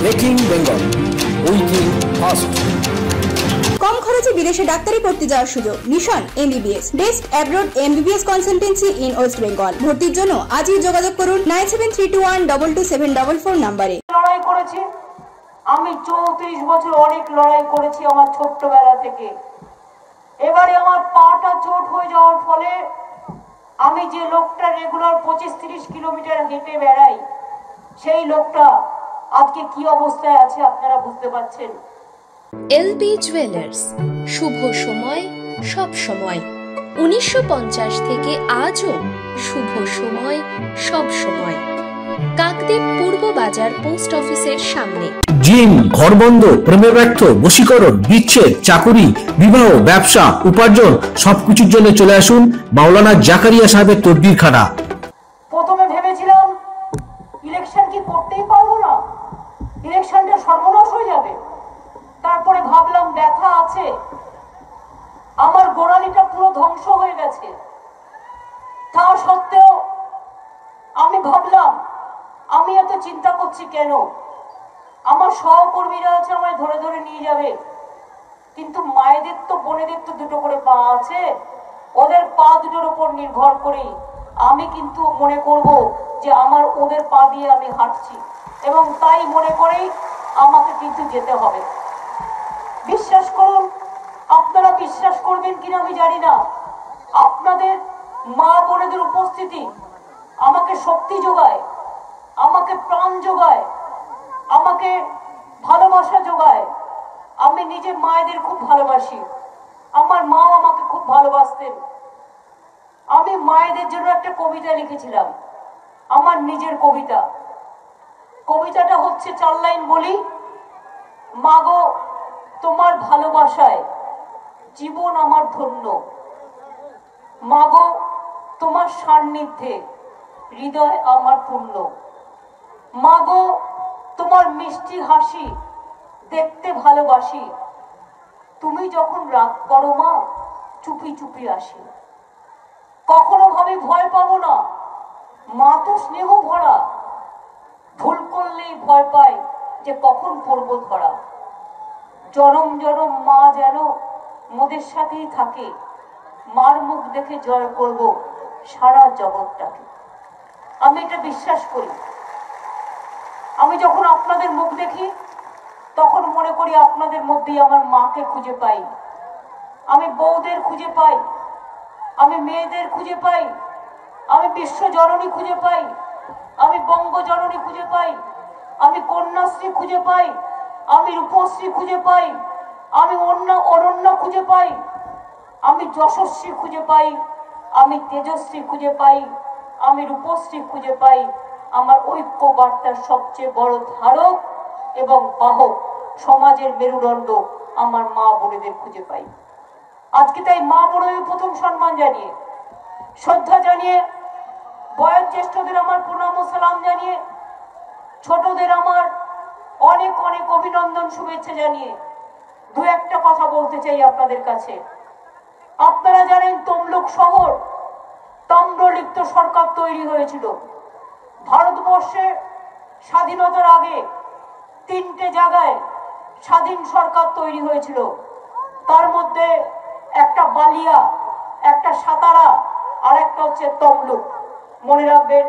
Breaking Bengal, উইকিং ফাস্ট। কম খরচে বিদেশে ডাক্তারি পড়তে যাওয়ার সুযোগ। Mission MBBS, best abroad MBBS consultancy in West Bengal. ভর্তির জন্য আজই যোগাযোগ করুন 9732122744 নম্বরে। লড়াই করেছি আমি 34 বছর, অনেক লড়াই করেছি আমার ছোট্টবেলা থেকে। এবারে আমার পাটা চোট হয়ে যাওয়ার ফলে আমি যে লোকটা রেগুলার 25-30 কিলোমিটার হেঁটে বেড়াই, সেই লোকটা আজকে কি অবস্থায় আছে আপনারা বুঝতে পারছেন। এলবি জুয়েলার্স, শুভ সময় সব সময়। 1950 থেকে আজও শুভ সময় সব সময়। কাকদ্বীপ পূর্ব বাজার পোস্ট অফিসের সামনে। জিম, ঘরবন্ধ, প্রেমে ব্যর্থ, বশীকরণ, বিচ্ছেদ, চাকুরি, বিবাহ, ব্যবসা, উপার্জন সবকিছুর জন্য চলে আসুন মাওলানা জাকারিয়া সাহেবের তদবিরখানা। প্রথমে ভেবেছিলাম ইলেকশন কি করতেই পারবো না, ইলেকশনটা সর্বনাশ হয়ে যাবে। তারপরে ভাবলাম ব্যথা আছে, আমার গোড়ালিটা পুরো ধ্বংস হয়ে গেছে। তা সত্ত্বেও আমি ভাবলাম আমি এত চিন্তা করছি কেন, আমার সহকর্মীরা আছে আমায় ধরে ধরে নিয়ে যাবে, কিন্তু মায়েদের তো বোনেদের তো দুটো করে পা আছে, ওদের পা দুটোর উপর নির্ভর করে আমি কিন্তু মনে করব যে আমার ওদের পা দিয়ে আমি হাঁটছি, এবং তাই মনে করেই আমাকে কিন্তু যেতে হবে। বিশ্বাস করুন, আপনারা বিশ্বাস করবেন কিনা আমি জানি না, আপনাদের মা বোনেদের উপস্থিতি আমাকে শক্তি যোগায়, আমাকে প্রাণ যোগায়, আমাকে ভালোবাসা যোগায়। আমি নিজে মায়েদের খুব ভালোবাসি, আমার মা আমাকে খুব ভালোবাসতেন। আমি মায়েদের জন্য একটা কবিতা লিখেছিলাম, আমার নিজের কবিতা। কবিতাটা হচ্ছে 4 লাইন বলি। মাগো তোমার ভালোবাসায় জীবন আমার ধন্য, মাগো তোমার সান্নিধ্যে হৃদয় আমার পূর্ণ, মাগো তোমার মিষ্টি হাসি দেখতে ভালোবাসি, তুমি যখন রাগ করো মা চুপি চুপি আসি। কখনো ভাবে ভয় পাবো না, মা তো স্নেহ ভরা, ভুল করলেই ভয় পায় যে কখন পড়বো ধরা। জনম জনম মা যেন মোদের সাথেই থাকে, মার মুখ দেখে জয় করব সারা জগৎটাকে। আমি এটা বিশ্বাস করি। আমি যখন আপনাদের মুখ দেখি তখন মনে করি আপনাদের মধ্যেই আমার মাকে খুঁজে পাই, আমি বউদের খুঁজে পাই, আমি মেয়েদের খুঁজে পাই, আমি বিশ্ব জননী খুঁজে পাই, আমি বঙ্গ জননী খুঁজে পাই, আমি কন্যাশ্রী খুঁজে পাই, আমি রূপশ্রী খুঁজে পাই, আমি অনন্যা খুঁজে পাই, আমি যশস্বী খুঁজে পাই, আমি তেজস্বী খুঁজে পাই, আমি রূপশ্রী খুঁজে পাই। আমার ঐক্য বার্তার সবচেয়ে বড় ধারক এবং বাহক, সমাজের মেরুদণ্ড আমার মা বোনেদের খুঁজে পাই। আজকে তাই মা বোনেদের প্রথম সম্মান জানিয়ে, শ্রদ্ধা জানিয়ে, বয়োজ্যেষ্ঠদের আমার প্রণাম ও সালাম জানিয়ে, ছোটদের আমার অনেক অনেক অভিনন্দন শুভেচ্ছা জানিয়ে দু একটা কথা বলতে চাই আপনাদের কাছে। আপনারা জানেন তমলুক শহর তাম্রলিপ্ত সরকার তৈরি হয়েছিল। ভারতবর্ষে স্বাধীনতার আগে 3টে জায়গায় স্বাধীন সরকার তৈরি হয়েছিল, তার মধ্যে একটা বালিয়া, একটা সাতারা, আর একটা হচ্ছে তমলুক। মনে রাখবেন,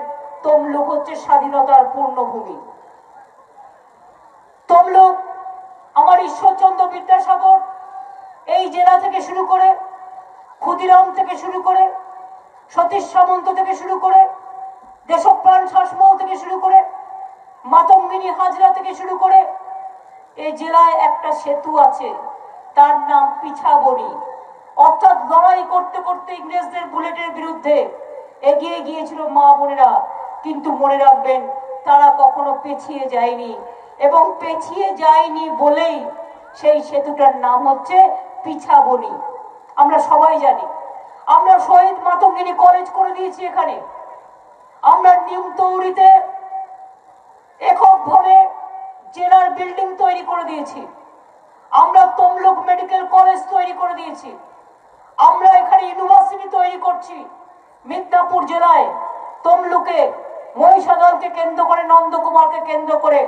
তমলুক হচ্ছে স্বাধীনতার পূর্ণভূমি। তমলুক আমার ঈশ্বরচন্দ্র বিদ্যাসাগর এই জেলা থেকে শুরু করে, ক্ষুদিরাম থেকে শুরু করে, সতীশ সামন্ত থেকে শুরু করে, দেশপ্রাণ শাসমল থেকে শুরু করে, মাতঙ্গিনী হাজরা থেকে শুরু করে, এই জেলায় একটা সেতু আছে, তার নাম পিছাবনি। অর্থাৎ লড়াই করতে করতে ইংরেজদের বুলেটের বিরুদ্ধে এগিয়ে গিয়েছিল মা বোনেরা, কিন্তু মনে রাখবেন তারা কখনো পেছিয়ে যায়নি, এবং পেছিয়ে যায়নি বলেই সেই সেতুটার নাম হচ্ছে পিছাবনি। আমরা সবাই জানি, আমরা শহীদ মাতঙ্গিনী কলেজ করে দিয়েছি এখানে, আমরা নিউ তৌরিতে এককভাবে জেলার বিল্ডিং তৈরি করে দিয়েছি, আমরা তমলুক মেডিকেল কলেজ তৈরি করে দিয়েছি, আমরা এখানে ইউনিভার্সিটি তৈরি করছি। মিদনাপুর জেলায় তমলুকে মহিষাদলকে কেন্দ্র করে, নন্দকুমারকে কেন্দ্র করে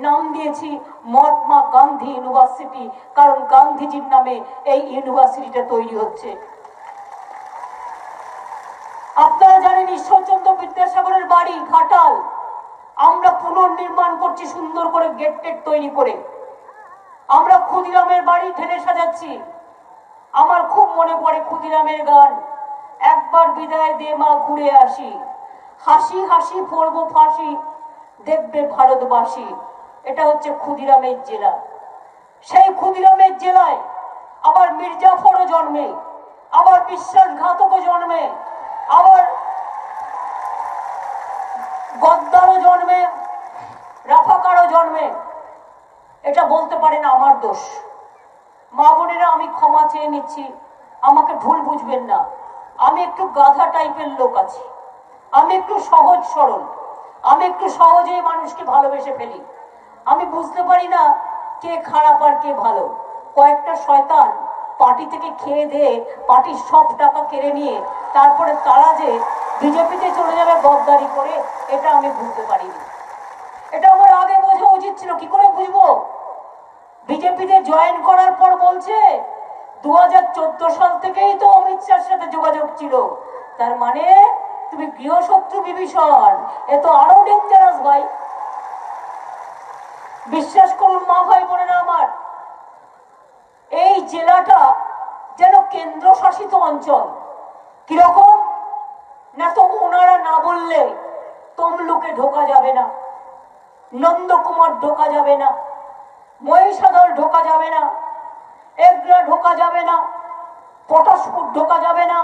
নাম দিয়েছি মহাত্মা গান্ধী ইউনিভার্সিটি, কারণ গান্ধীজির নামে এই ইউনিভার্সিটিটা তৈরি হচ্ছে। আপনারা জানেন ঈশ্বরচন্দ্র বিদ্যাসাগরের বাড়ি ঘাটাল আমরা পুনর্নির্মাণ করছি সুন্দর করে, গেট টেট তৈরি করে। আমরা ক্ষুদিরামের বাড়ি ঢেলে সাজাচ্ছি। আমার খুব মনে পড়ে ক্ষুদিরামের গান, একবার বিদায় দে মা ঘুরে আসি, হাসি হাসি পড়বো ফাঁসি দেখবে ভারতবাসী। এটা হচ্ছে ক্ষুদিরামের জেলা। সেই ক্ষুদিরামের জেলায় আবার মির্জাফরও জন্মে, আবার বিশ্বাসঘাতকও জন্মে, আবার গদ্দারও জন্মে, রাফাকারও জন্মে। এটা বলতে পারেন আমার দোষ। মা বোনেরা, আমি ক্ষমা চেয়ে নিচ্ছি, আমাকে ভুল বুঝবেন না। আমি একটু গাধা টাইপের লোক আছি, আমি একটু সহজ সরল, আমি একটু সহজেই মানুষকে ভালোবেসে ফেলি। আমি বুঝতে পারি না কে খারাপ আর কে ভালো। কয়েকটা শয়তান পার্টি থেকে খেয়ে দিয়ে পার্টির সব টাকা কেড়ে নিয়ে তারপরে তারা যে বিজেপিতে চলে যাবে গদ্দারি করে, এটা আমি বুঝতে পারিনি। এটা আমার আগে বোঝা উচিত ছিল। কি করে বুঝবো? বিজেপিতে জয়েন করার পর বলছে 2014 সাল থেকেই তো অমিত শাহর সাথে যোগাযোগ ছিল। তার মানে তুমি গৃহশত্রু বিভীষণ, এ তো আরো ডেঞ্জারাস ভাই। বিশ্বাস করুন মা ভাই বোনেরা আমার, এই জেলাটা যেন কেন্দ্রশাসিত অঞ্চল। কিরকম না, তো ওনারা না বললে তমলুকে ঢোকা যাবে না, নন্দকুমার ঢোকা যাবে না, মহিষাদল ঢোকা যাবে না, এগরা ঢোকা যাবে না, পটাশপুর ঢোকা যাবে না,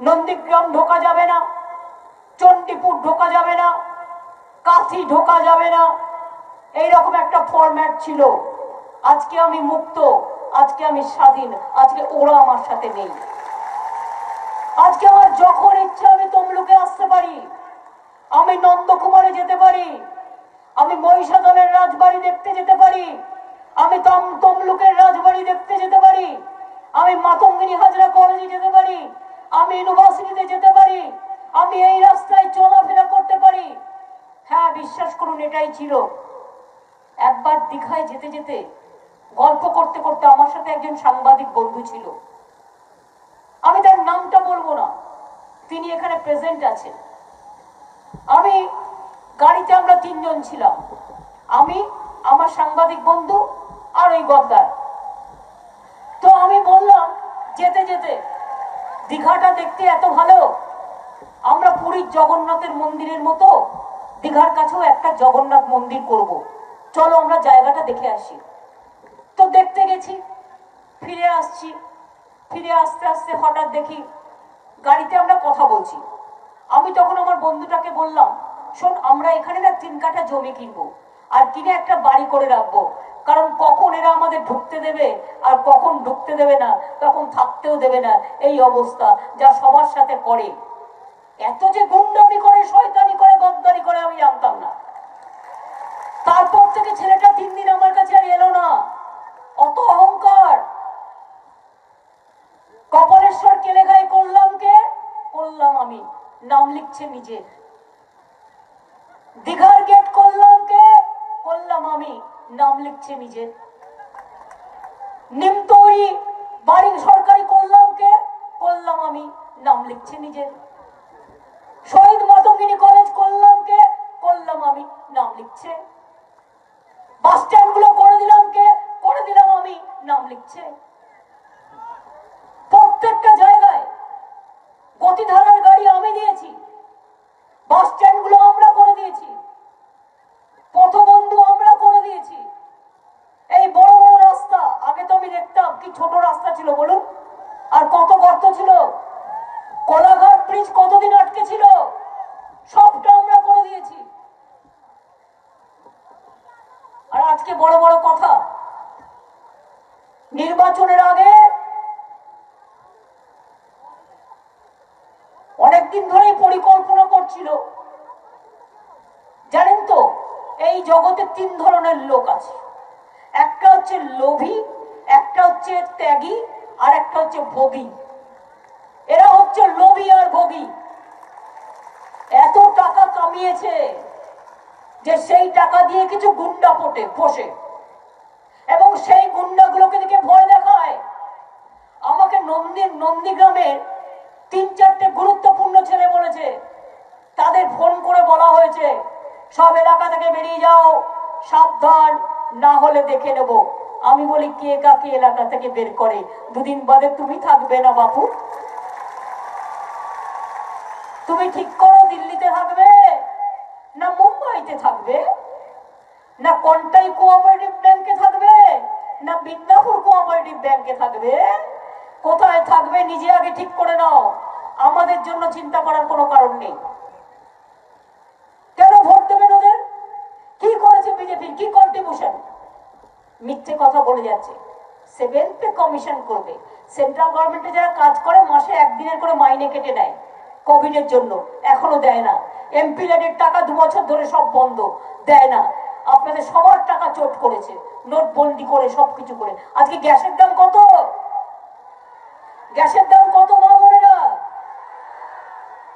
নন্দীগ্রাম ঢোকা যাবে না, চণ্ডীপুর ঢোকা যাবে না, কাশি ঢোকা যাবে না। এইরকম একটা ফরম্যাট ছিল। আজকে আমি মুক্ত, আজকে আমি স্বাধীন, আজকে ওরা আমার সাথে নেই। আজকে আমার যখন ইচ্ছা আমি তমলুকে আসতে পারি, আমি নন্দকুমারে যেতে পারি, আমি মহিষাদলের রাজবাড়ি দেখতে যেতে পারি, আমি তমলুকের রাজবাড়ি দেখতে যেতে পারি, আমি মাতঙ্গিনী হাজরা কলেজে যেতে পারি, আমি ইউনিভার্সিটিতে যেতে পারি, আমি এই রাস্তায় চলাফেরা করতে পারি। হ্যাঁ, বিশ্বাস করুন এটাই ছিল। একবার দীঘায় যেতে যেতে গল্প করতে করতে আমার সাথে একজন সাংবাদিক বন্ধু ছিল, আমি তার নামটা বলবো না, তিনি এখানে প্রেজেন্ট আছেন। আমি গাড়িতে, আমরা তিনজন ছিলাম, আমি, আমার সাংবাদিক বন্ধু আর ওই গদ্দার। তো আমি বললাম যেতে যেতে, দীঘাটা দেখতে এত ভালো, আমরা পুরীর জগন্নাথের মন্দিরের মতো দীঘার কাছেও একটা জগন্নাথ মন্দির করব, চলো আমরা জায়গাটা দেখে আসি। তো দেখতে গেছি, ফিরে আসছি, ফিরে আসতে আসতে হঠাৎ দেখি গাড়িতে আমরা কথা বলছি। আমি তখন আমার বন্ধুটাকে বললাম, শোন, আমরা এখানে না 3 কাঠা জমি কিনবো, আর কিনে একটা বাড়ি করে রাখবো, কারণ কখন এরা আমাদের ঢুকতে দেবে আর কখন ঢুকতে দেবে না, তখন থাকতেও দেবে না। এই অবস্থা যা সবার সাথে করে। এত যে গুন্ডামি করে, শয়তানি করে, গদ্দারি করে আমি জানতাম না। তারপর থেকে ছেলেটা 3 দিন আমার কাছে আর এলো না। অত অহংকার। কপালেশ্বর কেলেঘাই করলাম কে? করলাম আমি, নাম লিখছে নিজের। দীঘার গেট করলাম কে? করলাম আমি, নাম লিখছে নিজের। নিমতৌরি বাড়ি সরকারি করলাম কে? করলাম আমি, নাম লিখছে নিজের। শহীদ মাতঙ্গিনী কলেজ করলাম কে? করলাম আমি, নাম লিখছে। বাস স্ট্যান্ড গুলো করে দিলাম কে? করে দিলাম আমি, নাম লিখছে। প্রত্যেকটা জায়গায় গতিধারার গাড়ি আমি দিয়েছি, বাস স্ট্যান্ড গুলো আমরা করে দিয়েছি, পথবন্ধু আমরা করে দিয়েছি। এই বড় বড় রাস্তা, আগে তো আমি দেখতাম কি ছোট রাস্তা ছিল বলুন, আর কত গর্ত ছিল। কোলাঘাট ব্রিজ কতদিন আটকে ছিল, সবটা আমরা করে দিয়েছি। আর আজকে বড় বড় কথা। নির্বাচনের আগে অনেকদিন ধরেই পরিকল্পনা করছিল। জানেন তো, এই জগতে 3 ধরনের লোক আছে। একটা হচ্ছে লোভী, একটা হচ্ছে ত্যাগী, আর একটা হচ্ছে ভোগী। এরা হচ্ছে লোভী আর ভোগী। এত টাকা কামিয়েছে, যে সেই টাকা দিয়ে কিছু গুন্ডা পোষে এবং সেই গুন্ডাগুলোকে দেখে ভয় দেখায়। আমাকে নন্দীগ্রামের 3-4টে গুরুত্বপূর্ণ ছেলে বলেছে, তাদের ফোন করে বলা হয়েছে সব এলাকা থেকে বেরিয়ে যাও, সাবধান, না হলে দেখে নেব। আমি বলি কে কাকে এলাকা থেকে বের করে? দুদিন বাদে তুমি থাকবে না বাপু? তুমি ঠিক করো দিল্লিতে থাকবে না মুম্বাইতে থাকবে, না কন্টাই কোঅপারেটিভ ব্যাংকে থাকবে, না বিদ্যাপুর কোঅপারেটিভ ব্যাংকে থাকবে? কোথায় থাকবে নিজে আগে ঠিক করে নাও। আমাদের জন্য চিন্তা করার কোনো কারণ নেই। কেন ভোট দেবেন ওদের? কি করেছে বিজেপির? কি কন্ট্রিবিউশন? মিথ্যে কথা বলে যাচ্ছে। 7th পে কমিশন করবে। সেন্ট্রাল গভর্নমেন্টে যারা কাজ করে মাসে 1 দিনের করে মাইনে কেটে নেয় কোভিডের জন্য, এখনো দেয় না। এমপি ল্যাডের টাকা 2 বছর ধরে সব বন্ধ, দেয় না। আপনাদের সবার টাকা চোট করেছে নোটবন্দি করে, সবকিছু করে। আজকে গ্যাসের দাম কত? গ্যাসের দাম কত মা বোনেরা?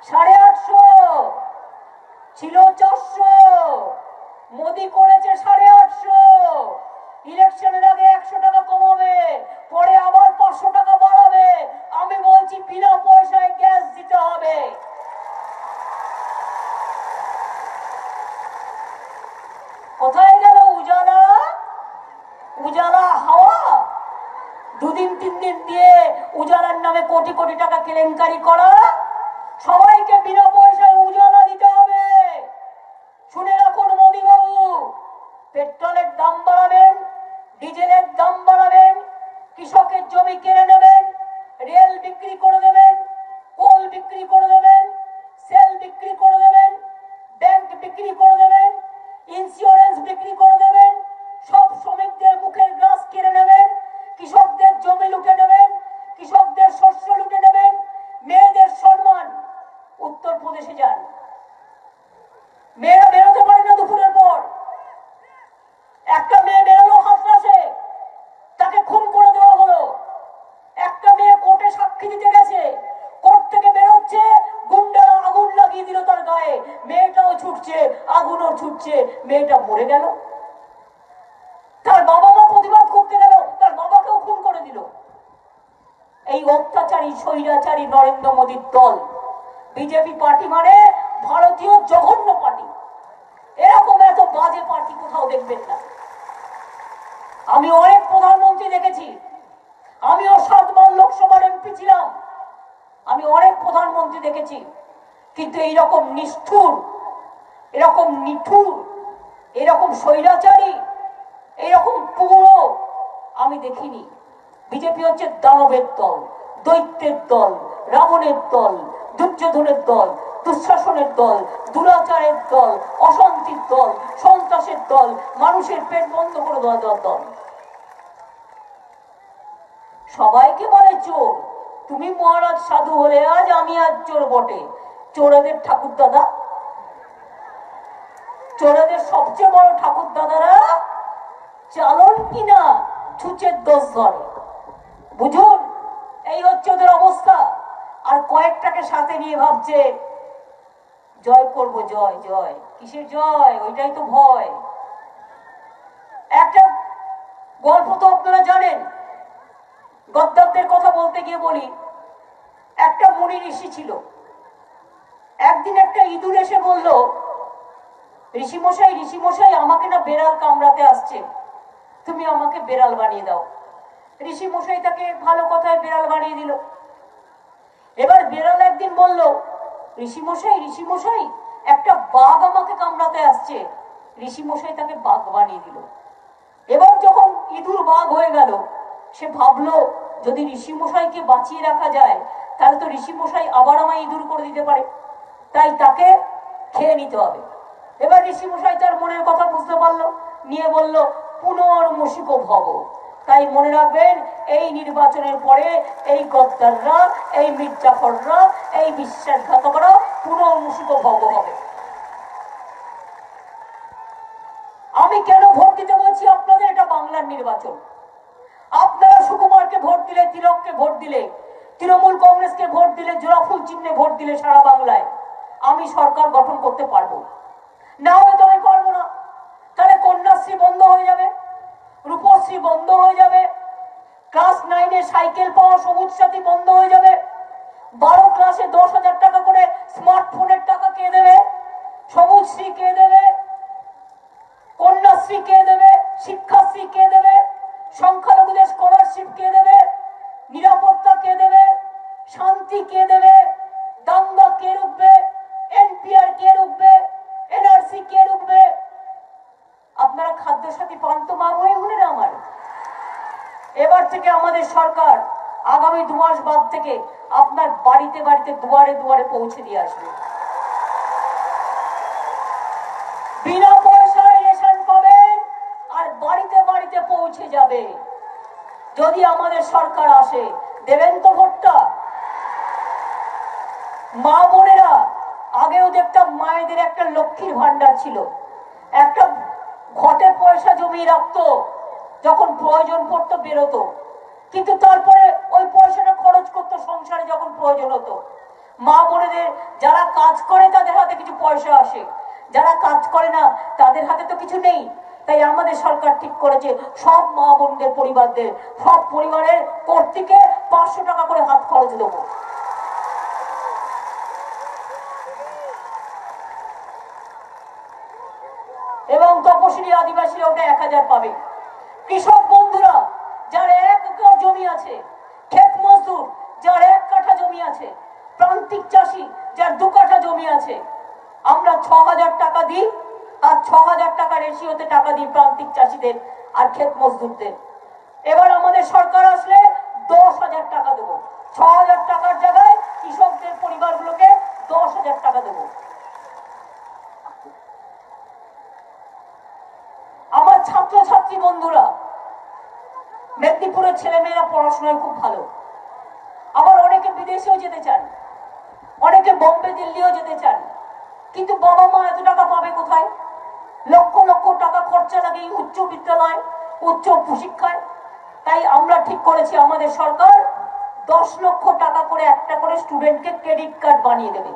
850 ছিল 400, মোদি করেছে 850। ইলেকশনের আগে 100 টাকা কমাবে, পরে আবার 500 টাকা বাড়াবে। আমি বলছি বিনা পয়সায় গ্যাস দিতে হবে। কোথায় গেল উজালা? উজালা হাওয়া। 2 দিন 3 দিন দিয়ে উজালার নামে কোটি কোটি টাকা কেলেঙ্কারি করা। সবাইকে বিনা পয়সায় উজালা দিতে হবে। শুনে রাখুন মোদি বাবু, পেট্রোলের দাম বাড়াবেন, ডিজেলের দাম বাড়াবেন, কৃষকের জমি কেড়ে নেবেন, রেল বিক্রি করে দেবেন, কোল বিক্রি করে দেবেন, সেল বিক্রি করে দেবেন, ব্যাংক বিক্রি করে দেবেন, ইন্স্যুরেন্স বিক্রি করে দেবেন, সব শ্রমিকদের মুখের গ্রাস কেড়ে নেবেন, কৃষকদের জমি লুটে নেবেন, কৃষকদের শস্য লুটে নেবেন, মেয়েদের সম্মান। উত্তরপ্রদেশে যান, মেয়েরা বেরোতে পারে না দুপুরের পর। একটা মেয়ে বেরোলো হাসরাসে, তাকে খুন করে দেওয়া হলো। একটা মেয়ে কোর্টে সাক্ষী দিতে গেছে, কোর্ট থেকে বেরোচ্ছে, গুন্ডারা আগুন লাগিয়ে দিল তার গায়ে। মেয়েটাও ছুটছে, আগুনও ছুটছে, মেয়েটা মরে গেল। তার বাবা মা প্রতিবাদ করতে গেল, তার বাবাকেও খুন করে দিল। এই অত্যাচারী স্বৈরাচারী নরেন্দ্র মোদীর দল বিজেপি পার্টি মানে ভারতীয় জঘন্য পার্টি। এরকম এত বাজে পার্টি কোথাও দেখবেন না। আমি অনেক প্রধানমন্ত্রী দেখেছি, আমিও 7 বার লোকসভার এমপি ছিলাম। আমি অনেক প্রধানমন্ত্রী দেখেছি, কিন্তু এইরকম নিষ্ঠুর, এরকম নিঠুর, এরকম স্বৈরাচারী, এরকম পুরো আমি দেখিনি। বিজেপি হচ্ছে দানবের দল, দৈত্যের দল, রাবণের দল, দুর্যোধনের দল, দুঃশাসনের দল, দুরাচারের দল, অশান্তির দল, সন্ত্রাসের দল, মানুষের পেট বন্ধ করে দেওয়া দল। সবাইকে বলে চোর। তুমি মহারাজ সাধু হলে আজ, আমি আজ চোর বটে। চোরেদের ঠাকুর দাদা, চোরেদের সবচেয়ে বড় ঠাকুর দাদারা চালন কিনা ছুঁচের দোষ ধরে। বুঝুন, এই হচ্ছে ওদের অবস্থা। আর কয়েকটাকে সাথে নিয়ে ভাবছে জয় করব, জয় জয়। কিসের জয়? ওইটাই তো ভয়। একটা গল্প তো আপনারা জানেন, গদ্দারদের কথা বলতে গিয়ে বলি। একটা মুনি ঋষি ছিল। একদিন একটা ইঁদুর এসে বলল, ঋষিমশাই ঋষিমশাই, আমাকে না বেড়াল কামড়াতে আসছে, তুমি আমাকে বেড়াল বানিয়ে দাও। ঋষিমশাই তাকে ভালো কথায় বেড়াল বানিয়ে দিল। এবার বেড়াল একদিন বলল, ঋষিমশাই ঋষিমশাই, একটা বাঘ আমাকে কামড়াতে আসছে। ঋষিমশাই তাকে বাঘ বানিয়ে দিল। এবার যখন ইঁদুর বাঘ হয়ে গেল, সে ভাবলো যদি ঋষিমশাইকে বাঁচিয়ে রাখা যায়, তাহলে তো ঋষিমশাই আবার আমায় ইঁদুর করে দিতে পারে, তাই তাকে খেয়ে নিতে হবে। এবার ঋষিমশাই তার মনের কথা বুঝতে পারলো, নিয়ে বলল, পুনর্মূষিকো ভব। তাই মনে রাখবেন, এই নির্বাচনের পরে এই গদ্দাররা, এই মির্জাফররা, এই বিশ্বাসঘাতকরা পুনর্মূষিকো ভব হবে। আমি কেন ভোট দিতে বলছি আপনাদের? এটা বাংলার নির্বাচন। আপনারা সুকুমারকে ভোট দিলে, তিলককে ভোট দিলে, তৃণমূল কংগ্রেসকে ভোট দিলে, জোড়াফুল চিহ্নে ভোট দিলে সারা বাংলায় আমি সরকার গঠন করতে পারবো। না হলে তো আমি পারবো না। সাইকেল পাওয়া সবুজ সাথী বন্ধ হয়ে যাবে। 12 ক্লাসে 10,000 টাকা করে স্মার্টফোনের টাকা কে দেবে? সবুজশ্রী কে দেবে? কন্যাশ্রী কে দেবে? শিক্ষাশ্রী কে দেবে? সংখ্যালঘুদের স্কলারশিপ কে দেবে? নিরাপত্তা কে দেবে? শান্তি কে দেবে? দাঙ্গা কে রুখবে? এনপিআর কে রুখবে? এনআরসি কে রুখবে? আপনারা খাদ্য সাথী পান তো মা বোনেরা আমার। এবার থেকে আমাদের সরকার আগামী 2 মাস বাদ থেকে আপনার বাড়িতে বাড়িতে দুয়ারে দুয়ারে পৌঁছে দিয়ে আসবে। বিনা পয়সায় রেশন পাবেন আর বাড়িতে বাড়িতে পৌঁছে যাবে। যদি আমাদের সরকার আসে, দেবেন তো ভোটটা? মা বোনেরা, আগেও দেখতাম মায়েদের একটা লক্ষ্মীর ভান্ডার ছিল, একটা ঘটে পয়সা জমিয়ে রাখতো, যখন প্রয়োজন পড়তো বেরোতো, কিন্তু তারপরে ওই পয়সাটা খরচ করতো সংসারে যখন প্রয়োজন হতো। মা বোনেদের যারা কাজ করে তাদের হাতে কিছু পয়সা আসে, যারা কাজ করে না তাদের হাতে তো কিছু নেই। তাই আমাদের সরকার ঠিক করেছে সব মা বোনদের পরিবারদের, সব পরিবারের কর্তৃকে 500 টাকা করে হাত খরচ দেবো। এবং তপশিলি আদিবাসীরা ওটা 1000 পাবে। কৃষক বন্ধুরা যার 1 একর জমি আছে, ক্ষেত মজদুর যার 1 কাঠা জমি আছে, প্রান্তিক চাষি যার 2 কাঠা জমি আছে, আমরা 6000 টাকা দিই আর 6000 টাকা রেশিওতে টাকা দিই প্রান্তিক চাষিদের আর ক্ষেত মজদুরদের। এবার আমাদের সরকার আসলে 10,000 টাকা দেবো। 6000 টাকার জায়গায় কৃষকদের পরিবারগুলোকে 10,000 টাকা দেবো। আমার ছাত্রছাত্রী বন্ধুরা, মেদিনীপুরের ছেলেমেয়েরা পড়াশোনায় খুব ভালো, আবার অনেকে বিদেশেও যেতে চান, অনেকে বোম্বে দিল্লিও যেতে চান, কিন্তু বাবা মা এত টাকা পাবে কোথায়? লক্ষ লক্ষ টাকা খরচা লাগে উচ্চ বিদ্যালয়, উচ্চ শিক্ষায়। তাই আমরা ঠিক করেছি আমাদের সরকার 10 লক্ষ টাকা করে একটা করে স্টুডেন্টকে ক্রেডিট কার্ড বানিয়ে দেবে,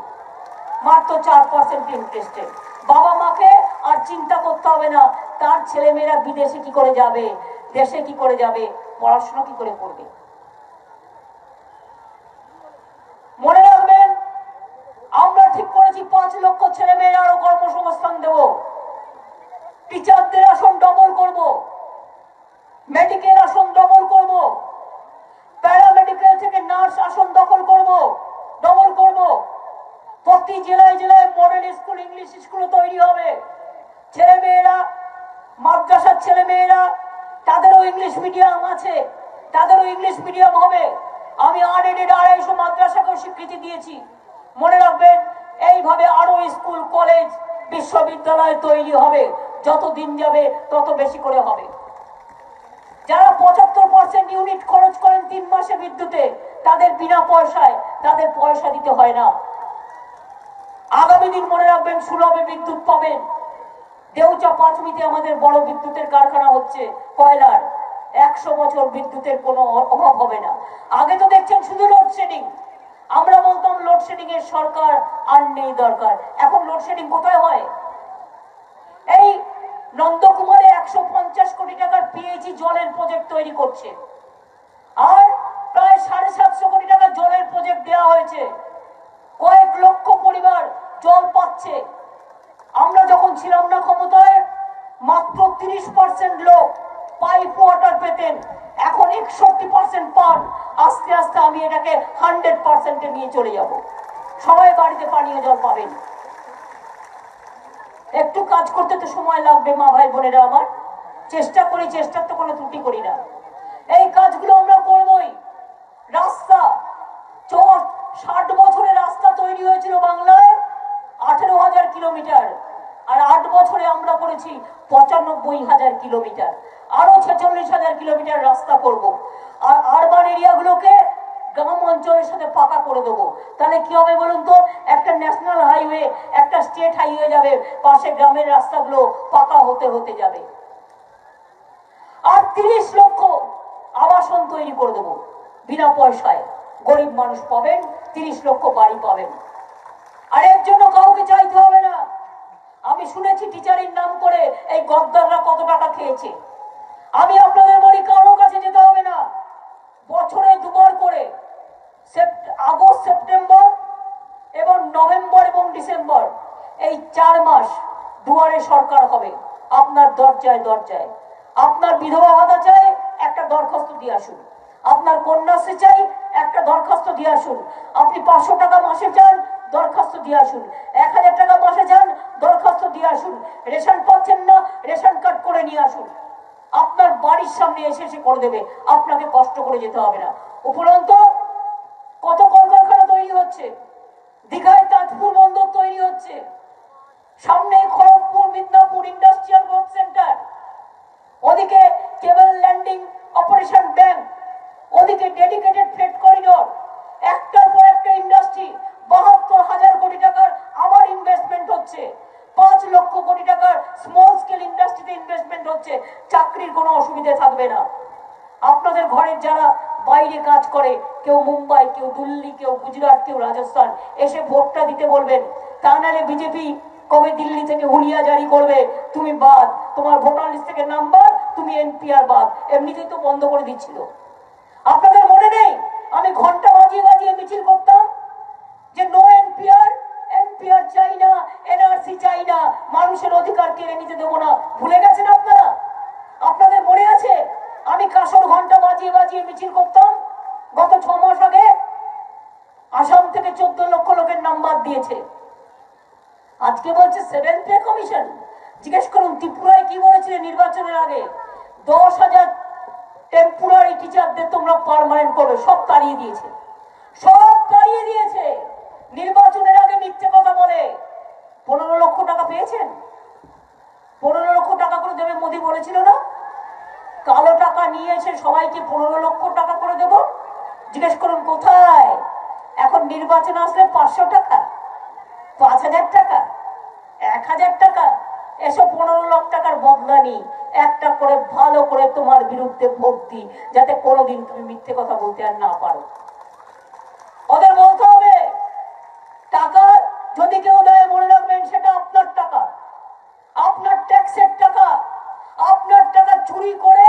মাত্র 4% ইন্টারেস্টে। বাবা মাকে আর চিন্তা করতে হবে না তার ছেলেমেয়েরা বিদেশে কি করে যাবে, দেশে কি করে যাবে, পড়াশোনা কি করে করবে। মনে রাখবেন, আমরা ঠিক করেছি 5 লক্ষ ছেলেমেয়েরা আরো কর্মসংস্থান দেব। টিচারদের আসন ডবল করব, মেডিকেল আসন ডবল করব, প্যারামেডিকেল থেকে নার্স আসন ডবল করব। প্রতি জেলায় জেলায় মডেল স্কুল, ইংলিশ স্কুল তৈরি হবে। ছেলেমেয়েরা, মাদ্রাসার ছেলেমেয়েরা, তাদেরও ইংলিশ মিডিয়াম আছে, তাদেরও ইংলিশ মিডিয়াম হবে। আমি আনএডেড 250 মাদ্রাসাকেও স্বীকৃতি দিয়েছি। মনে রাখবেন, এইভাবে আরো স্কুল, কলেজ, বিশ্ববিদ্যালয় তৈরি হবে। যত দিন যাবে তত বেশি করে হবে। যারা 75% ইউনিট খরচ করেন 3 মাসে বিদ্যুতে, তাদের বিনা পয়সায়, তাদের পয়সা দিতে হয় না। আগামী দিন মনে রাখবেন, সুলভে বিদ্যুৎ পাবেন। দেউচা পাঁচমিতে আমাদের বড় বিদ্যুতের কারখানা হচ্ছে কয়লার। 100 বছর বিদ্যুতের কোনো অভাব হবে না। আগে তো দেখছেন শুধু লোডশেডিং। আমরা বলতাম লোডশেডিং এর সরকার আর নেই দরকার। এখন লোডশেডিং কোথায় হয়? এই নন্দকুমারে 150 কোটি টাকার পিএইচই জলের প্রজেক্ট তৈরি করছে, আর প্রায় 750 কোটি টাকা জলের প্রজেক্ট দেওয়া হয়েছে। কয়েক লক্ষ পরিবার জল পাচ্ছে। আমরা যখন ছিলাম না ক্ষমতায়, মাত্র 30% লোক পাইপ ওয়াটার পেতেন, এখন 61% পান। আস্তে আস্তে আমি এটাকে 100% নিয়ে চলে যাব। সবাই বাড়িতে পানীয় জল পাবেন। একটু কাজ করতে তো সময় লাগবে মা ভাই বোনেরা আমার। চেষ্টা করি, চেষ্টার তো কোনো ত্রুটি করি না। এই কাজগুলো আমরা করবই। রাস্তা, 60 বছরের রাস্তা তৈরি হয়েছিল বাংলায় 18,000 কিলোমিটার, আর 8 বছরে আমরা করেছি 95,000 কিলোমিটার। আরো 46,000 কিলোমিটার রাস্তা করব। আর আরবান এরিয়াগুলোকে গ্রাম অঞ্চলের সাথে পাকা করে দেবো। তাহলে কি হবে বলুন তো? একটা ন্যাশনাল হাইওয়ে, একটা স্টেট হাইওয়ে যাবে, পাশে গ্রামের রাস্তাগুলো পাকা হতে হতে যাবে। আর 30 লক্ষ আবাসন তৈরি করে দেবো বিনা পয়সায়। গরিব মানুষ পাবেন, 30 লক্ষ বাড়ি পাবেন। আর এর জন্য কাউকে চাইতে হবে না। আমি শুনেছি টিচারের নাম করে এই গদ্দাররা কত টাকা খেয়েছে। আমি আপনাদের বলি, কারোর কাছে যেতে হবে না। বছরে দুবার করে আগস্ট, সেপ্টেম্বর এবং নভেম্বর এবং ডিসেম্বর, এই 4 মাস দুয়ারে সরকার হবে আপনার দরজায় দরজায়। আপনার বিধবা ভাতা চাই, একটা দরখাস্ত দিয়ে আসুন। আপনার কন্যাশ্রী চাই, একটা দরখাস্ত দিয়ে আসুন। আপনি 500 টাকা মাসে চান, দরখাস্ত দিয়ে আসুন। 1000 টাকা মাসে চান, দরখাস্ত দিয়ে আসুন। রেশন পাচ্ছেন না, রেশন কার্ড করে নিয়ে আসুন। আপনার বাড়ির সামনে এসে এসে করে দেবে, আপনাকে কষ্ট করে যেতে হবে না। উপরন্তু কত কলকারখানা তৈরি হচ্ছে, দীঘায় তাজপুর বন্দর তৈরি হচ্ছে, সামনে Kharagpur Midnapore industrial growth centre, ওদিকে কেবল ল্যান্ডিং অপারেশন ব্যাংক, ওদিকে ডেডিকেটেড ফ্রেট করিডোর, একটার পর একটা ইন্ডাস্ট্রি। 72,000 কোটি টাকার আবার ইনভেস্টমেন্ট হচ্ছে, 5 লক্ষ কোটি টাকার স্মল স্কেল ইন্ডাস্ট্রিতে ইনভেস্টমেন্ট হচ্ছে। চাকরির কোনো অসুবিধা থাকবে না। আপনাদের ঘরের যারা বাইরে কাজ করে, কেউ মুম্বাই, কেউ দিল্লি, কেউ গুজরাট, কেউ রাজস্থান, এসে ভোটটা দিতে বলবেন। তা নাহলে বিজেপি কবে দিল্লি থেকে হুলিয়া জারি করবে, তুমি বাদ, তোমার ভোটার লিস্ট থেকে নাম বাদ, তুমি এনপিআর বাদ। এমনিতেই তো বন্ধ করে দিচ্ছিল। আপনাদের মনে নেই আমি ঘন্টা বাজিয়ে বাজিয়ে মিছিল করতাম যে নো এনপিআর, এনপিআর চাই না, এনআরসি চাই না, মানুষের অধিকার কেড়ে নিতে দেবো না। ভুলে গেছেন আপনারা? আপনাদের মনে আছে আমি কাসর ঘন্টা বাজিয়ে বাজিয়ে মিছিল করতাম? গত 6 মাস আগে আসাম থেকে 14 লক্ষ লোকের নাম বাদ দিয়েছে। আজকে বলছে 7th পে কমিশন। জিজ্ঞেস করুন ত্রিপুরায় কি বলেছিল নির্বাচনের আগে? 10,000 টেম্পোরারি টিচারদের তোমরা পার্মানেন্ট করবে, সব তাড়িয়ে দিয়েছে, সব তাড়িয়ে দিয়েছে। নির্বাচনের আগে মিথ্যে কথা বলে। 15 লক্ষ টাকা পেয়েছেন? 15 লক্ষ টাকা করে দেবে মোদি বলেছিল না? কালো টাকা নিয়ে এসে সবাইকে 15 লক্ষ টাকা করে দেব। জিজ্ঞেস করুন কোথায়? এখন নির্বাচন আসলে 500 টাকা, 5,000 টাকা, 1,000 টাকা, এসব 15 লক্ষ টাকার বদলা নি। একটা করে ভালো করে তোমার বিরুদ্ধে ভোট দি, যাতে কোনোদিন তুমি মিথ্যে কথা বলতে আর না পারো। ওদের বলতে হবে টাকা যদি কেউ দেয়, মনে রাখবেন সেটা আপনার টাকা, আপনার ট্যাক্সের টাকা। আপনার টাকা চুরি করে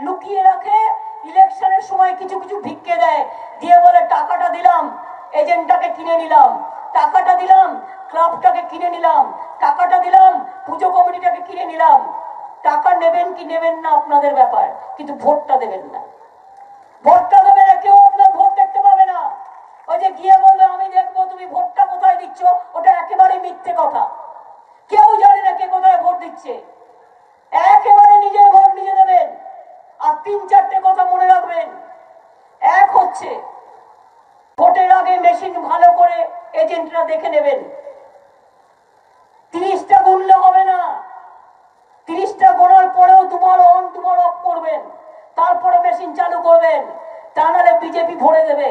লুকিয়ে রাখে, ইলেকশনের সময় কিছু কিছু ভিক্ষে দেয়, দিয়ে বলে টাকাটা দিলাম এজেন্টটাকে কিনে নিলাম, টাকাটা দিলাম ক্লাবটাকে কিনে নিলাম, টাকাটা দিলাম পুজো কমিটিটাকে কিনে নিলাম। টাকা নেবেন কি নেবেন না আপনাদের ব্যাপার, কিন্তু ভোটটা দেবেন না। ভোটটা দেবে না, কেউ আপনার ভোট দেখতে পাবে না। ওই যে গিয়ে বলবে আমি দেখবো তুমি ভোটটা কোথায় দিচ্ছ, ওটা একেবারে মিথ্যে কথা। কেউ জানে না কে কোথায় ভোট দিচ্ছে। একেবারে নিজের ভোট নিজে দেবেন। আর 3-4টে কথা মনে রাখবেন। এক হচ্ছে ভোটের আগে মেশিন ভালো করে এজেন্টরা দেখে নেবেন। 30টা গুনলে হবে না, 30টা গোনার পরেও দুবার অন দুবার অফ করবেন, তারপরে মেশিন চালু করবেন, তা নাহলে বিজেপি ভরে দেবে।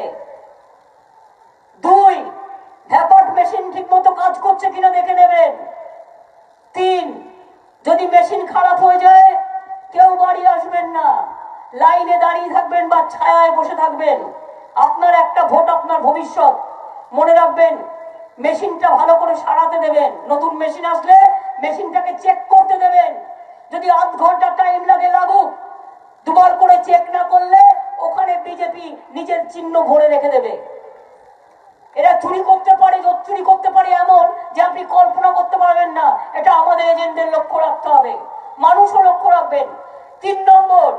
2, ভ্যাপট মেশিন ঠিক মতো কাজ করছে কিনা দেখে নেবেন। 3, যদি মেশিন খারাপ হয়ে যায় কেউ বাড়ি আসবেন না, লাইনে দাঁড়িয়ে থাকবেন বা ছায়ায় বসে থাকবেন। আপনার একটা ভোট আপনার ভবিষ্যৎ। মনে রাখবেন মেশিনটা ভালো করে সারাতে দেবেন। নতুন মেশিন আসলে মেশিনটাকে চেক করতে দেবেন। যদি আধ ঘন্টা টাইম লাগে লাগুক, দুবার করে চেক না করলে ওখানে বিজেপি নিজের চিহ্ন ভরে রেখে দেবে। এরা চুরি করতে পারে, চুরি করতে পারে এমন যে আপনি কল্পনা করতে পারবেন না। এটা আমাদের এজেন্টদের লক্ষ্য রাখতে হবে, মানুষও লক্ষ্য রাখবেন। 3 নম্বর,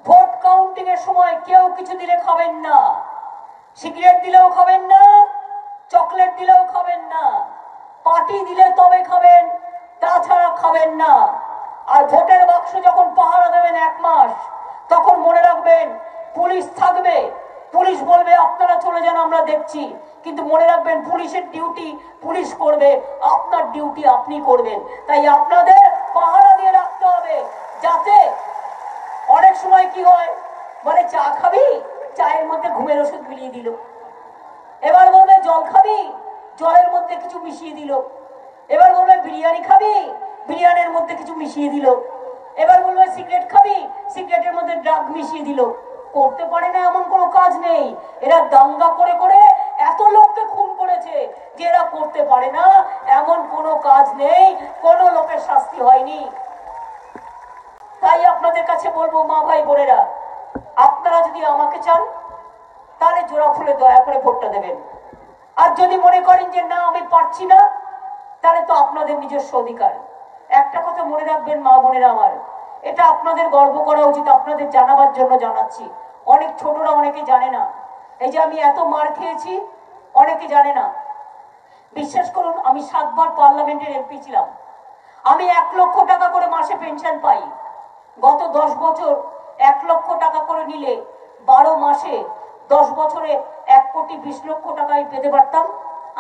ভোট কাউন্টিং এর সময় কেউ কিছু দিলে খাবেন না। সিগারেট দিলেও খাবেন না, চকলেট দিলেও খাবেন না, পার্টি দিলে তবে খাবেন, তাছাড়া খাবেন না। আর ভোটের বাক্স যখন পাহারা দেবেন 1 মাস, তখন মনে রাখবেন পুলিশ থাকবে। পুলিশ বলবে আপনারা চলে যান, আমরা দেখছি। কিন্তু মনে রাখবেন পুলিশের ডিউটি পুলিশ করবে, আপনার ডিউটি আপনি করবেন। তাই আপনাদের পাহারা দিয়ে রাখতে হবে, যাতে অনেক সময় কি হয় বলে চা খাবি, চায়ের মধ্যে ঘুমের ওষুধ মিলিয়ে দিল। এবার বলবে জল খাবি, জলের মধ্যে কিছু মিশিয়ে দিল। এবার বলবে বিরিয়ানি খাবি, বিরিয়ানির মধ্যে কিছু মিশিয়ে দিল। এবার বলবে সিগারেট খাবি, সিগারেটের মধ্যে ড্রাগ মিশিয়ে দিল। করতে পারে না এমন কোনো কাজ নেই। এরা দাঙ্গা করে করে এত লোককে খুন করেছে যে এরা করতে পারে না এমন কোনো কাজ নেই, কোনো লোকের শাস্তি হয়নি। তাই আপনাদের কাছে বলবো মা ভাই বোনেরা, আপনারা যদি আমাকে চান তাহলে জোড়া ফুলে দয়া করে ভোটটা দেবেন। আর যদি মনে করেন যে না আমি পারছি না, তাহলে তো আপনাদের নিজস্ব অধিকার। একটা কথা মনে রাখবেন মা বোনেরা আমার, এটা আপনাদের গর্ব করা উচিত, আপনাদের জানাবার জন্য জানাচ্ছি। অনেক ছোটরা অনেকে জানে না, এই যে আমি এত মার খেয়েছি অনেকে জানে না। বিশ্বাস করুন, আমি 7 বার পার্লামেন্টের এমপি ছিলাম। আমি 1 লক্ষ টাকা করে মাসে পেনশন পাই। গত 10 বছর 1 লক্ষ টাকা করে নিলে 12 মাসে 10 বছরে 1 কোটি 20 লক্ষ টাকা আমি পেতে পারতাম।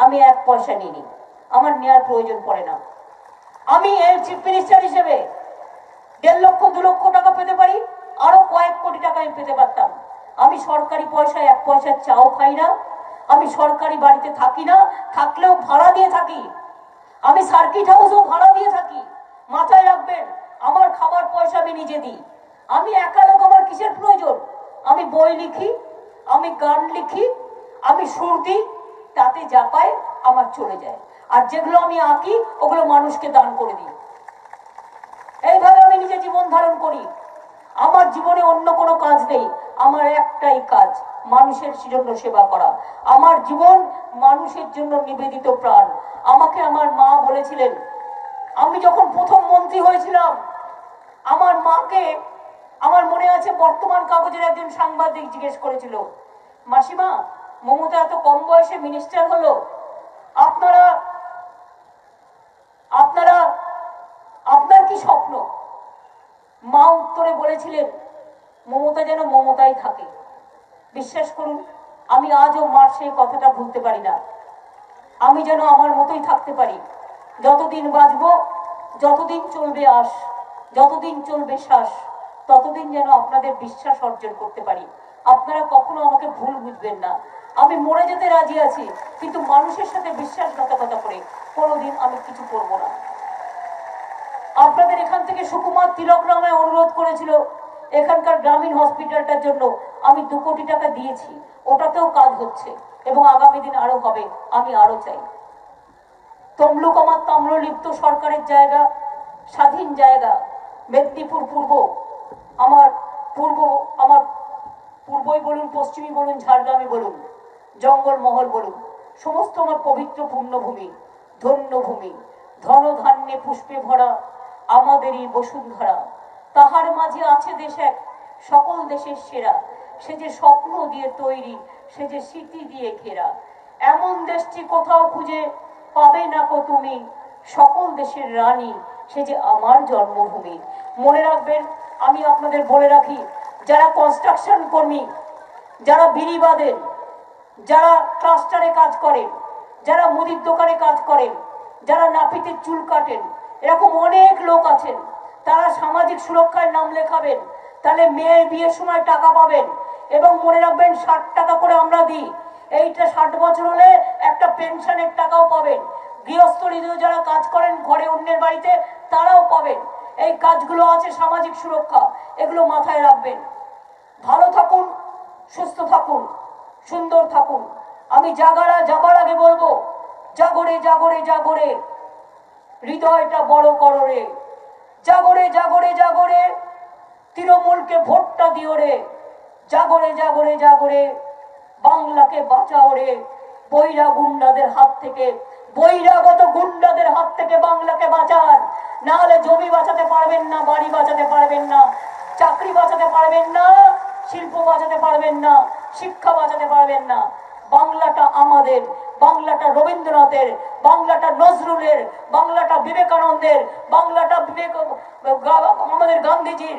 আমি 1 পয়সা নিইনি, আমার নেওয়ার প্রয়োজন পড়ে না। আমি এই চিফ মিনিস্টার হিসেবে 1.5 লক্ষ 2 লক্ষ টাকা পেতে পারি, আরো কয়েক কোটি টাকা আমি পেতে পারতাম। আমি সরকারি পয়সায় 1 পয়সা চাও খাই না, আমি সরকারি বাড়িতে থাকি না, থাকলেও ভাড়া দিয়ে থাকি। আমি সার্কিট হাউসও ভাড়া দিয়ে থাকি। মাথায় রাখবেন, আমার খাবার পয়সা আমি নিজে দিই। আমি একা লোক, আমার কিসের প্রয়োজন? আমি বই লিখি, আমি গান লিখি, আমি সুর দিই, তাতে যা পায় আমার চলে যায়। আর যেগুলো আমি আঁকি ওগুলো মানুষকে দান করে দিই। এইভাবে আমি নিজে জীবন ধারণ করি। আমার জীবনে অন্য কোনো কাজ নেই, আমার একটাই কাজ, মানুষের জন্য সেবা করা। আমার জীবন মানুষের জন্য নিবেদিত প্রাণ। আমাকে আমার মা বলেছিলেন, আমি যখন প্রথম মন্ত্রী হয়েছিলাম, আমার মাকে, আমার মনে আছে, বর্তমান কাগজের একজন সাংবাদিক জিজ্ঞেস করেছিল, মাসিমা মমতা এত কম বয়সে মিনিস্টার হলো, আপনার কি স্বপ্ন? মা উত্তরে বলেছিলেন, মমতা যেন মমতাই থাকে। বিশ্বাস করুন, আমি আজও মার সেই কথাটা ভুলতে পারি না। আমি যেন আমার মতোই থাকতে পারি। যতদিন বাঁচবো, যতদিন চলবে আশ, যতদিন চলবে শ্বাস, ততদিন যেন আপনাদের বিশ্বাস অর্জন করতে পারি। আপনারা কখনো আমাকে ভুল বুঝবেন না। আমি মরে যেতে রাজি আছি, কিন্তু মানুষের সাথে বিশ্বাসঘাতকতা করে কোনোদিন আমি কিছু করব না। আপনাদের এখান থেকে সুকুমার তিলকরা আমায় অনুরোধ করেছিল এখানকার গ্রামীণ হসপিটালটার জন্য, আমি 2 কোটি টাকা দিয়েছি। ওটাতেও কাজ হচ্ছে এবং আগামী দিন আরো হবে। আমি আরো চাই। তমলুক আমার তাম্রলিপ্ত সরকারের জায়গা, স্বাধীন জায়গা। মেদিনীপুর পূর্ব আমার পূর্বই বলুন, পশ্চিমই বলুন, ঝাড়গ্রামই বলুন, জঙ্গলমহল বলুন, সমস্ত আমার পবিত্র পুণ্যভূমি, ধন্যভূমি। ধন ধান্যে পুষ্পে ভরা আমাদেরই বসুন্ধরা। তাহার মাঝে আছে দেশ এক, সকল দেশের সেরা। সে যে স্বপ্ন দিয়ে তৈরি, সে যে স্মৃতি দিয়ে ঘেরা। এমন দেশটি কোথাও খুঁজে পাবে না কো তুমি, সকল দেশের রানী, সে যে আমার জন্মভূমি। মনে রাখবেন, আমি আপনাদের বলে রাখি, যারা কনস্ট্রাকশন কর্মী, যারা বিড়ি বাঁধেন, যারা ক্লাস্টারে কাজ করেন, যারা মুদির দোকানে কাজ করেন, যারা নাপিতে চুল কাটেন, এরকম অনেক লোক আছেন। তারা সামাজিক সুরক্ষায় নাম লেখাবেন, তাহলে মেয়ের বিয়ের সময় টাকা পাবেন। এবং মনে রাখবেন, 60 টাকা করে আমরা দিই। এইটা 60 বছর হলে একটা পেনশনের টাকাও পাবেন। গৃহস্থলীয় যারা কাজ করেন ঘরে অন্যের বাড়িতে, তারাও পাবেন। এই কাজগুলো আছে সামাজিক সুরক্ষা, এগুলো মাথায় রাখবেন। ভালো থাকুন, সুস্থ থাকুন, সুন্দর থাকুন। আমি যাবার আগে বলবো, জাগরে জাগরে জাগরে, হৃদয়টা বড় করো রে। জাগরে জাগরে জাগরে, তৃণমূলকে ভোটটা দিও রে। জাগরে জাগরে জাগরে, বাংলাকে বাঁচাও রে বহিরাগুন্ডাদের হাত থেকে। বহিরাগত গুন্ডাদের হাত থেকে বাংলাকে বাঁচান, না হলে জমি বাঁচাতে পারবেন না, বাড়ি বাঁচাতে পারবেন না, চাকরি বাঁচাতে পারবেন না, শিল্প বাঁচাতে পারবেন না, শিক্ষা বাঁচাতে পারবেন না। বাংলাটা আমাদের, বাংলাটা রবীন্দ্রনাথের, বাংলাটা নজরুলের, বাংলাটা বিবেকানন্দের, বাংলাটা আমাদের গান্ধীজির,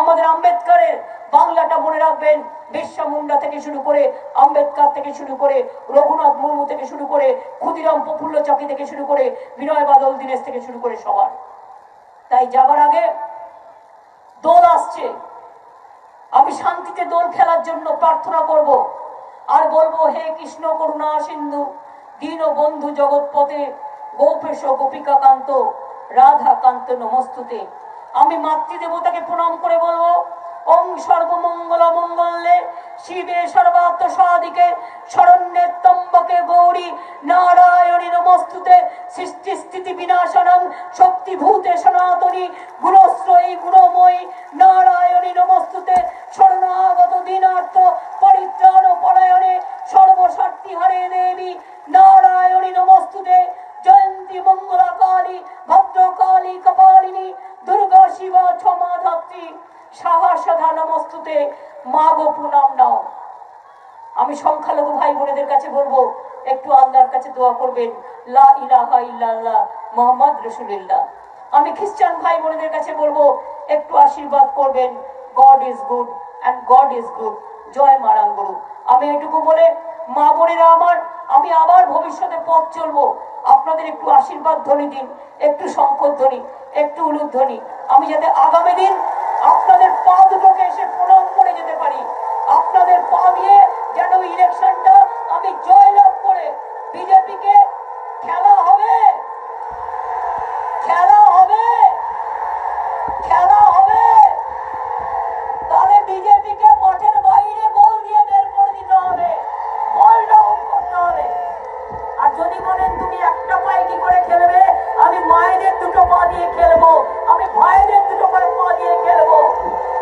আমাদের আম্বেদকরের। বাংলাটা মনে রাখবেন, বিরসা মুন্ডা থেকে শুরু করে, আম্বেদকর থেকে শুরু করে, রঘুনাথ মুর্মু থেকে শুরু করে, ক্ষুদিরাম প্রফুল্ল চাকি থেকে শুরু করে, বিনয় বাদল দীনেশ থেকে শুরু করে সবার। তাই যাবার আগে, দোল আসছে, আমি শান্তিতে দোল খেলার জন্য প্রার্থনা করব আর বলবো, হে কৃষ্ণ করুণা সিন্ধু দীন বন্ধু জগৎপথে, গোপেশ গোপিকা কান্ত রাধা কান্ত নমস্তুতে। আমি মাতৃদেবতাকে প্রণাম করে বলবো, ওং সর্বমঙ্গল মঙ্গলে শিবে সর্বার্থ সাধিকে শরণ্যে ত্র্যম্বকে গৌরী নারায়ণী নমস্তুতে। সৃষ্টি স্থিতি বিনাশনং শক্তিভূতে সনাতনী গুণশ্রয়ী গুণময়ী নারায়ণী নমস্তুতে। শরণাগত চক্ষুতে মা গো প্রণাম নাও। আমি সংখ্যালঘু ভাই বোনেদের কাছে বলবো একটু আল্লাহর কাছে দোয়া করবেন, লা ইলাহা ইল্লাল্লাহ মুহাম্মদ রাসূলুল্লাহ। আমি খ্রিস্টান ভাই বোনেদের কাছে বলবো একটু আশীর্বাদ করবেন, God is good and God is good, জয় মারাঙ্গুরু। আমি এটুকু বলে মা বোনেরা আমার, আমি আবার ভবিষ্যতে পথ চলবো, আপনাদের একটু আশীর্বাদ ধ্বনি দিন, একটু শঙ্খধ্বনি, একটু উলুধ্বনি, আমি যাতে আগামী দিন আপনাদের পা দুটোকে এসে প্রণাম করে যেতে পারি। আপনাদের পা দিয়ে যেন ইলেকশনটা আমি জয়লাভ করে বিজেপিকে খেলা হবে, খেলা হবে, খেলা হবে, তাহলে বিজেপিকে মাঠের বাইরে বল দিয়ে বের করে দিতে হবে, বলটা আউট করতে হবে। আর যদি বলেন তুমি একটা পায়ে কি করে খেলবে, আমি মায়েদের দুটো পা দিয়ে খেলবো, আমি ভাইদের দুটো করে পা দিয়ে খেলবো।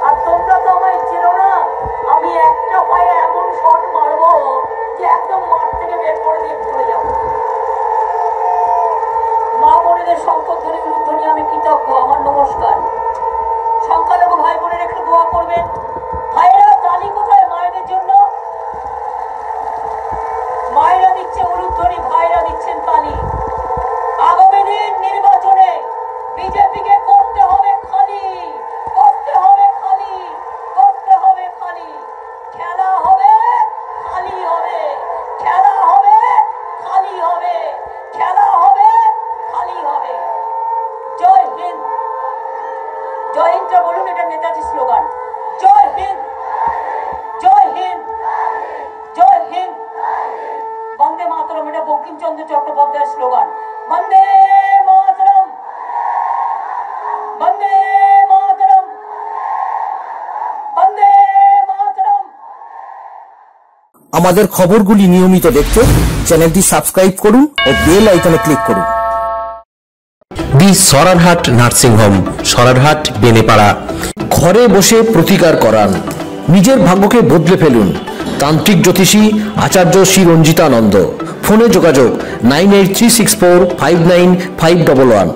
আর তোমরা তো আমায় চেনো না, আমি একটা পায়ে এমন শট মারবো যে একদম মাঠ থেকে বের করে দিয়ে চলে যাবো। মা বোনেদের শঙ্খধ্বনি উলুধ্বনি আমি কৃতজ্ঞ, আমার নমস্কার। সংখ্যালঘু ভাই বোনের একটু দোয়া করবেন। ভাইরা তালি কোথায় মায়েদের জন্য? মায়েরা দিচ্ছে উলুধ্বনি, ভাইরা দিচ্ছেন তালি। আগামী দিন নির্বাচনে বিজেপিকে করতে হবে খালি, করতে হবে খালি, করতে হবে খালি, খেলা হবে খালি হবে, খেলা হবে খালি হবে, খেলা হবে খালি হবে। জয় হিন্দ, জয় হিন্দটা বলুন, এটা নেতাজি স্লোগান। জয় হিন্দ, জয় হিন্দ, জয় হিন্দ, বন্দে মাতরম, এটা বঙ্কিমচন্দ্র চট্টোপাধ্যায়ের স্লোগান। বন্দে মাতরম, বন্দে মাতরম, বন্দে মাতরম। আমাদের খবরগুলি নিয়মিত দেখতে চ্যানেলটি সাবস্ক্রাইব করুন ও বেল আইকনে ক্লিক করুন। দি সরারহাট নার্সিং হোম, সরারহাট বেনেপাড়া। ঘরে বসে প্রতিকার করান, নিজের ভাগ্যকে বদলে ফেলুন। তান্ত্রিক জ্যোতিষী আচার্য শ্রী রঞ্জিতানন্দ। ফোনে যোগাযোগ 9836459511।